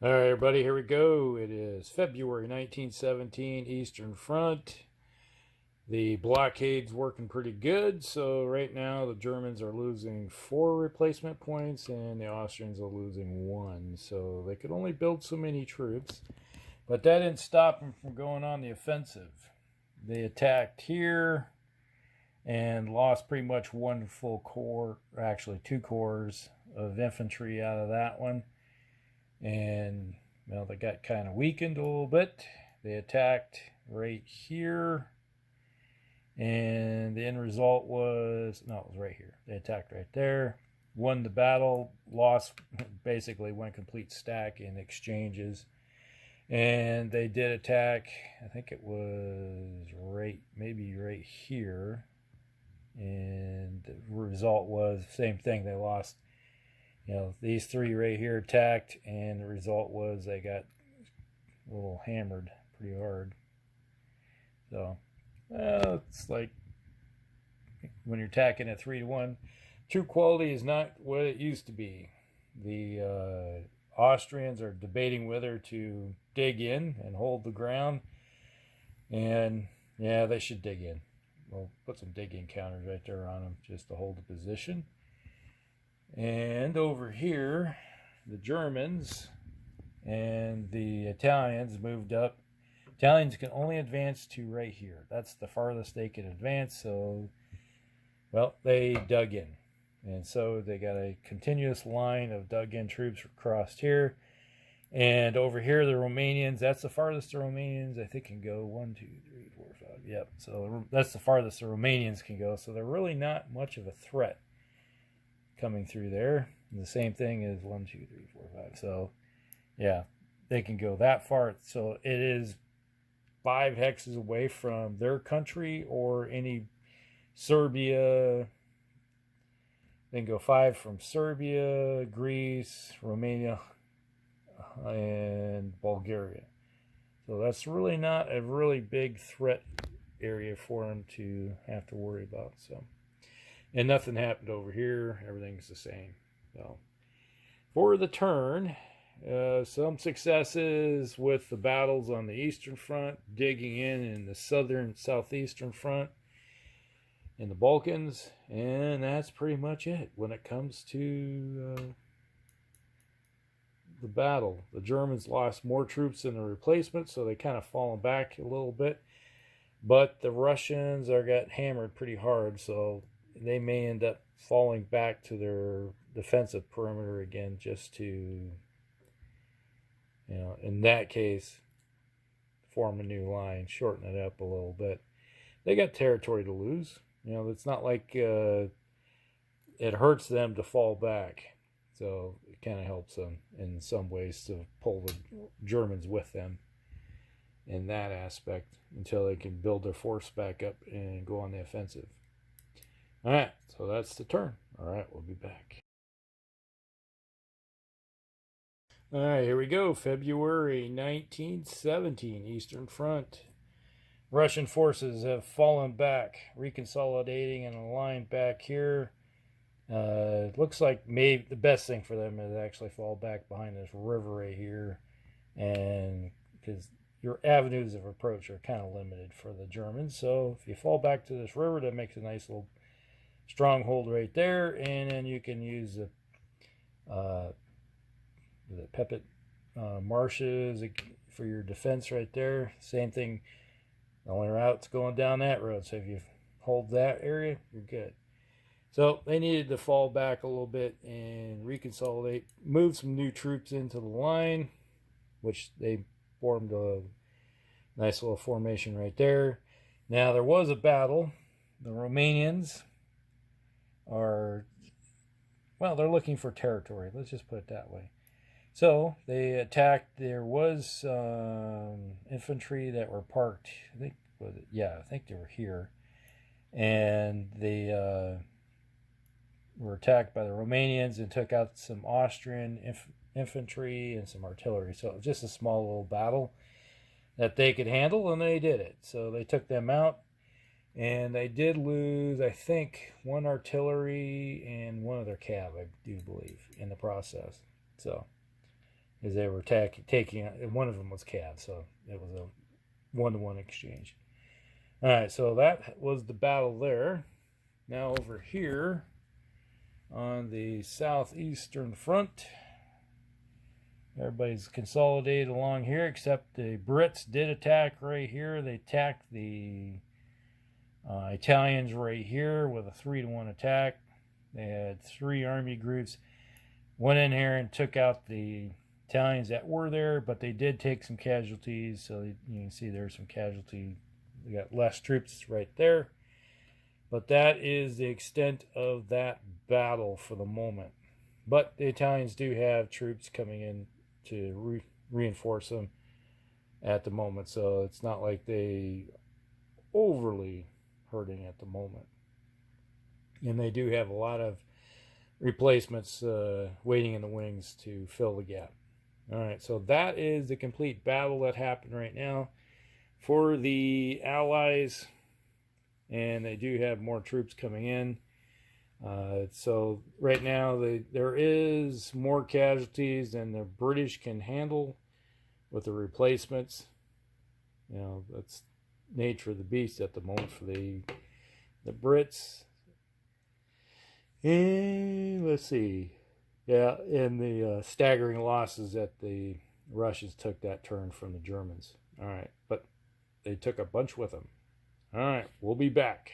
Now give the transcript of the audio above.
All right, everybody, here we go. It is February 1917, Eastern Front. The blockade's working pretty good, so right now the Germans are losing 4 replacement points and the Austrians are losing 1. So they could only build so many troops, but that didn't stop them from going on the offensive. They attacked here and lost pretty much 1 full corps, or actually 2 corps of infantry out of that one. And well, they got kind of weakened a little bit. They attacked right here, and the end result was no, it was right here. They attacked right there, won the battle, lost, basically went complete stack in exchanges. And they did attack, I think it was maybe right here, and the result was the same thing. They lost, these 3 right here attacked, and the result was they got a little hammered pretty hard. So it's like when you're attacking at 3-1, troop quality is not what it used to be. The Austrians are debating whether to dig in and hold the ground, and yeah, they should dig in. We'll put some dig-in counters right there on them just to hold the position. And over here, the Germans and the Italians moved up. Italians can only advance to right here. That's the farthest they can advance. So, well, they dug in. And so they got a continuous line of dug-in troops crossed here. And over here, the Romanians, that's the farthest the Romanians, I think, can go. 1, 2, 3, 4, 5. Yep. So that's the farthest the Romanians can go. So they're really not much of a threat coming through there. And the same thing is 1, 2, 3, 4, 5. So yeah, they can go that far. So it is 5 hexes away from their country or any Serbia. They can go 5 from Serbia, Greece, Romania, and Bulgaria. So that's really not a really big threat area for them to have to worry about. So, and nothing happened over here. Everything's the same. So for the turn, some successes with the battles on the Eastern Front, digging in the southeastern front in the Balkans, and that's pretty much it when it comes to the battle. The Germans lost more troops than the replacement, so they kind of fallen back a little bit, but the Russians are got hammered pretty hard, so they may end up falling back to their defensive perimeter again, just to, in that case, form a new line, shorten it up a little bit. They got territory to lose. It's not like it hurts them to fall back. So it kind of helps them in some ways to pull the Germans with them in that aspect until they can build their force back up and go on the offensive. All right, so that's the turn. All right, we'll be back. All right, here we go. February 1917, Eastern Front. Russian forces have fallen back, reconsolidating in a line back here. It looks like maybe the best thing for them is actually fall back behind this river right here, and because your avenues of approach are kind of limited for the Germans. So if you fall back to this river, that makes a nice little stronghold right there, and then you can use the Pepit marshes for your defense right there. Same thing. The only route's going down that road, so if you hold that area, you're good. So they needed to fall back a little bit and reconsolidate, move some new troops into the line, which they formed a nice little formation right there. Now there was a battle. The Romanians are, well, they're looking for territory. Let's just put it that way. So they attacked. There was infantry that were parked. I think they were here, and they were attacked by the Romanians and took out some Austrian infantry and some artillery. So it was just a small little battle that they could handle, and they did it. So they took them out, and they did lose, I think, 1 artillery and 1 of their cav, I do believe, in the process. So as they were taking. One of them was Cav, so it was a 1-to-1 exchange. All right, so that was the battle there. Now over here on the southeastern front, everybody's consolidated along here, except the Brits did attack right here. They attacked the Italians right here with a 3-to-1 attack. They had 3 army groups. Went in here and took out the Italians that were there, but they did take some casualties. So you can see there's some casualty. We got less troops right there. But that is the extent of that battle for the moment. But the Italians do have troops coming in to reinforce them at the moment. So it's not like they overly hurting at the moment. And they do have a lot of replacements waiting in the wings to fill the gap. All right, so that is the complete battle that happened right now for the Allies. And they do have more troops coming in. So right now there is more casualties than the British can handle with the replacements. You know, that's nature of the beast at the moment for the Brits. And let's see. Yeah, and the staggering losses that the Russians took that turn from the Germans. All right, but they took a bunch with them. All right, we'll be back.